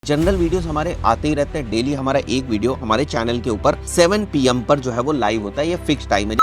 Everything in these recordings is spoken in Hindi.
जनरल वीडियोस हमारे आते ही रहते हैं। डेली हमारा एक वीडियो हमारे चैनल के ऊपर 7 PM पर जो है वो लाइव होता है। ये फिक्स टाइम है।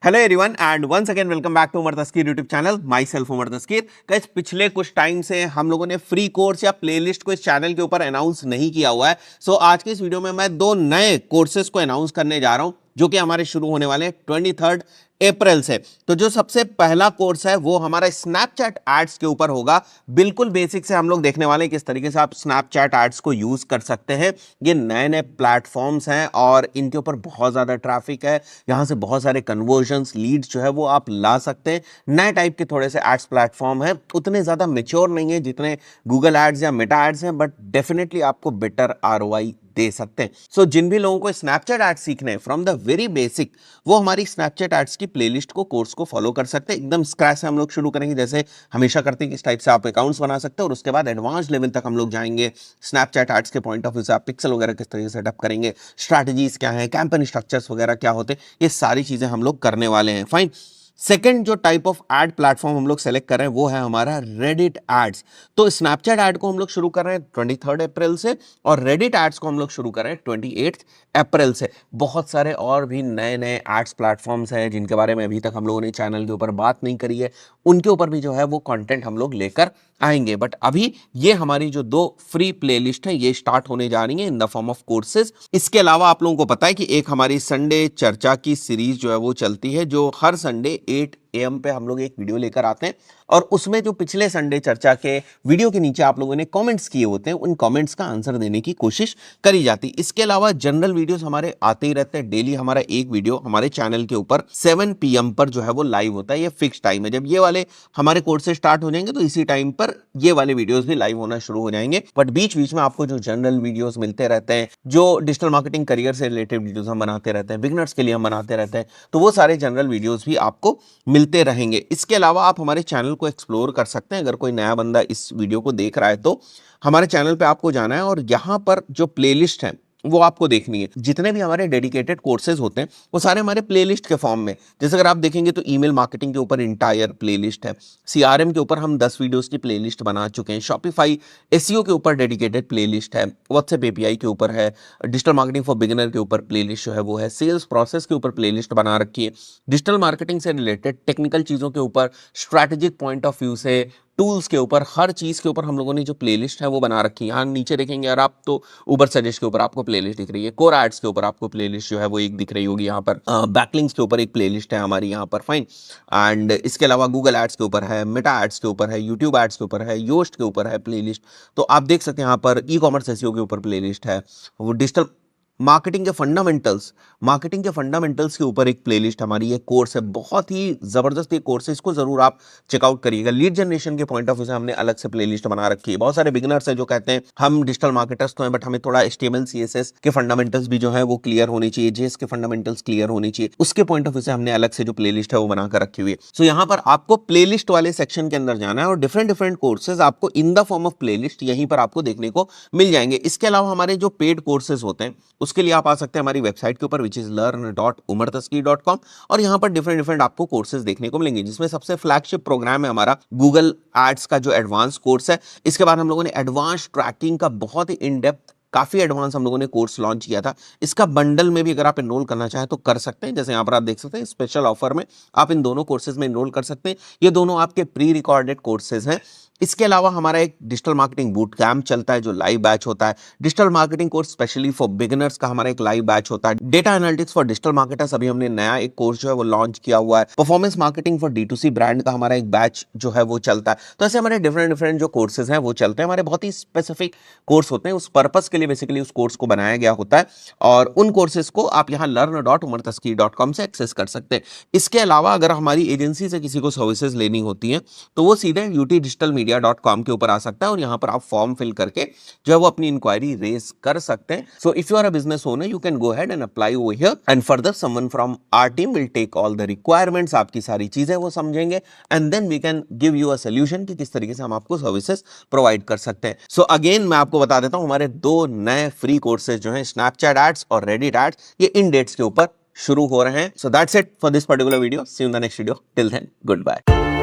Hello everyone and once again welcome back to Umar Taskeer YouTube channel. Myself Umar Taskeer. Guys, पिछले कुछ टाइम से हम लोगों ने फ्री कोर्स या प्लेलिस्ट को इस चैनल के ऊपर अनाउंस नहीं किया हुआ है। सो आज के इस वीडियो में मैं दो नए कोर्सेज को अनाउंस करने जा रहा हूं जो कि हमारे शुरू होने वाले 23 अप्रैल से। तो जो सबसे पहला कोर्स है वो हमारा स्नैपचैट एड्स के ऊपर होगा। बिल्कुल बेसिक से हम लोग देखने वाले हैं किस तरीके से आप स्नैपचैट एड्स को यूज कर सकते हैं। ये नए नए प्लेटफॉर्म्स हैं और इनके ऊपर बहुत ज्यादा ट्रैफिक है। यहाँ से बहुत सारे कन्वर्जन्स लीड्स जो है वो आप ला सकते हैं। नए टाइप के थोड़े से एड्स प्लेटफॉर्म है, उतने ज्यादा मेच्योर नहीं है जितने गूगल एड्स या मेटा एड्स हैं, बट डेफिनेटली आपको बेटर ROI दे सकते हैं। सो जिन भी लोगों को स्नैपचैट एड्स सीखने हैं फ्रॉम द वेरी बेसिक, वो हमारी स्नैपचैट एड्स की प्लेलिस्ट को कोर्स को फॉलो कर सकते हैं। एकदम स्क्रैच से हम लोग शुरू करेंगे, जैसे हमेशा करते हैं। किस टाइप से आप अकाउंट्स बना सकते हैं और उसके बाद एडवांस लेवल तक हम लोग जाएंगे। स्नैपचैट एड्स के पॉइंट ऑफ व्यू से आप पिक्सल वगैरह किस तरीके से सेटअप करेंगे, स्ट्रैटेजीज क्या है, कैंपेन स्ट्रक्चर्स वगैरह क्या होते हैं, ये सारी चीजें हम लोग करने वाले हैं। फाइन। सेकेंड जो टाइप ऑफ एड प्लेटफॉर्म हम लोग सेलेक्ट कर रहे हैं वो है हमारा रेडिट एड्स। तो स्नैपचैट एड को हम लोग शुरू कर रहे हैं 23 अप्रैल से और रेडिट एड्स को हम लोग शुरू कर रहे हैं 28 अप्रैल से। बहुत सारे और भी नए नए एड्स प्लेटफॉर्म्स हैं जिनके बारे में अभी तक हम लोगों ने चैनल के ऊपर बात नहीं करी है, उनके ऊपर भी जो है वो कंटेंट हम लोग लेकर आएंगे। बट अभी ये हमारी जो दो फ्री प्लेलिस्ट है ये स्टार्ट होने जा रही है in the form of courses. इसके अलावा आप लोगों को पता है कि एक हमारी संडे चर्चा की सीरीज जो है वो चलती है, जो हर संडे 8 AM पे हम लोग एक वीडियो लेकर आते हैं और उसमें जो पिछले संडे चर्चा के वीडियो के नीचे आप लोगों ने कमेंट्स किए होते हैं, उन कमेंट्स का आंसर देने की कोशिश करी जाती है। इसके अलावा जनरल वीडियोस हमारे आते ही रहते हैं। डेली हमारा एक वीडियो हमारे चैनल के ऊपर 7 PM पर जो है वो लाइव होता है। ये फिक्स टाइम है। जब ये वाले हमारे कोर्सेज स्टार्ट हो जाएंगे तो इसी टाइम पर ये वाले वीडियोस भी लाइव होना शुरू हो जाएंगे। बट बीच बीच में आपको जो जनरल वीडियोस मिलते रहते हैं, जो डिजिटल मार्केटिंग करियर से रिलेटेड वीडियोस हम बनाते रहते हैं, बिगिनर्स के लिए हम बनाते रहते हैं, तो वो सारे जनरल वीडियोस भी आपको मिलते रहेंगे। इसके अलावा आप हमारे चैनल को एक्सप्लोर कर सकते हैं। अगर कोई नया बंदा इस वीडियो को देख रहा है तो हमारे चैनल पे आपको जाना है और यहाँ पर जो प्लेलिस्ट है वो आपको देखनी है। जितने भी हमारे डेडिकेटेड कोर्सेज होते हैं वो सारे हमारे प्लेलिस्ट के फॉर्म में। जैसे अगर आप देखेंगे तो ईमेल मार्केटिंग के ऊपर इंटायर प्लेलिस्ट है, CRM के ऊपर हम 10 वीडियोस की प्लेलिस्ट बना चुके हैं, शॉपिफाई SEO के ऊपर डेडिकेटेड प्लेलिस्ट है, व्हाट्सएप API के ऊपर है, डिजिटल मार्केटिंग फॉर बिगिनर के ऊपर प्लेलिस्ट जो है वो है, सेल्स प्रोसेस के ऊपर प्लेलिस्ट बना रखी है, डिजिटल मार्केटिंग से रिलेटेड टेक्निकल चीज़ों के ऊपर, स्ट्रैटेजिक पॉइंट ऑफ व्यू से, टूल्स के ऊपर, हर चीज़ के ऊपर हम लोगों ने जो प्लेलिस्ट है वो बना रखी है। यहाँ नीचे देखेंगे यार आप तो उबर सजेस्ट के ऊपर आपको प्लेलिस्ट दिख रही है, कोर एड्स के ऊपर आपको प्लेलिस्ट जो है वो एक दिख रही होगी यहाँ पर, बैकलिंक्स के ऊपर एक प्लेलिस्ट है हमारी यहाँ पर। फाइन। एंड इसके अलावा गूगल एड्स के ऊपर है, मेटा एड्स के ऊपर है, यूट्यूब एड्स के ऊपर है, योस्ट के ऊपर है प्लेलिस्ट। तो आप देख सकते हैं यहाँ पर ई-कॉमर्स SEO के ऊपर प्लेलिस्ट है, वो डिजिटल मार्केटिंग के फंडामेंटल्स के ऊपर एक प्लेलिस्ट हमारी ये कोर्स है। बहुत ही जबरदस्त ये कोर्स है, इसको जरूर आप चेकआउट करिएगा। लीड जनरेशन के पॉइंट ऑफ व्यू से हमने अलग से प्लेलिस्ट बना रखी है। बहुत सारे बिगिनर्स हैं जो कहते हैं हम डिजिटल मार्केटर्स तो हैं बट हमें थोड़ा HTML CSS के फंडामेंटल्स भी जो है वो क्लियर होनी चाहिए, JS के फंडामेंटल्स क्लियर होनी चाहिए। उसके पॉइंट ऑफ व्यू से हमने अलग से जो प्लेलिस्ट है वो बनाकर रखी हुई है। सो यहाँ पर आपको प्लेलिस्ट वाले सेक्शन के अंदर जाना है और डिफरेंट डिफरेंट कोर्सेज आपको in the form of playlist यहीं पर आपको देखने को मिल जाएंगे। इसके अलावा हमारे जो पेड कोर्सेज होते हैं उसके लिए आप आ सकते हैं हमारी वेबसाइट के ऊपर विच इज learn.umartasky.com और यहाँ पर डिफरेंट आपको कोर्सेज देखने को मिलेंगे, जिसमें सबसे फ्लैगशिप प्रोग्राम है हमारा गूगल एड्स का जो एडवांस कोर्स है। इसके बाद हम लोगों ने एडवांस ट्रैकिंग का बहुत ही इन डेप्थ, काफी एडवांस हम लोगों ने कोर्स लॉन्च किया था। इसका बंडल में भी अगर आप एनरोल करना चाहें तो कर सकते हैं। जैसे यहाँ पर आप देख सकते हैं स्पेशल ऑफर में आप इन दोनों कोर्सेज में एनरोल कर सकते हैं। ये दोनों आपके प्री रिकॉर्डेड कोर्सेज हैं। इसके अलावा हमारा एक डिजिटल मार्केटिंग बूट कैंप चलता है जो लाइव बैच होता है। Digital marketing course specially for beginners का हमारा एक लाइव बैच होता है। Data analytics for digital marketers अभी हमने नया एक कोर्स जो है वो लॉन्च किया हुआ है। Performance marketing for D2C brand का हमारा एक बैच जो है वो चलता है। तो ऐसे हमारे डिफरेंट जो कोर्सेज हैं वो चलते हैं। हमारे बहुत ही स्पेसिफिक कोर्स होते हैं, उस पर्पस के लिए बेसिकली उस कोर्स को बनाया गया होता है और उन कोर्सेज को आप यहाँ learn.umartasky.com से एक्सेस कर सकते हैं। इसके अलावा अगर हमारी एजेंसी से किसी को सर्विसेज लेनी होती हैं तो वो सीधे utdigitalmedia.com के ऊपर आ सकता है और यहाँ पर आप फॉर्म फिल करके जो है वो अपनी इंक्वायरी रेज कर सकते हैं। So if you are a business owner you can go ahead and apply over here and further someone from our team will take all the requirements, आपकी सारी चीजें वो समझेंगे and then we can give you a solution कि किस तरीके से हम आपको सर्विसेज प्रोवाइड कर सकते हैं। सो अगेन मैं आपको बता देता हूं हमारे दो नए फ्री कोर्सेज जो हैं स्नैपचैट एड्स और रेडिट एड्स, ये इन डेट्स के ऊपर शुरू हो रहे हैं। So that's it for this particular video. See you in the next video. Till then good bye.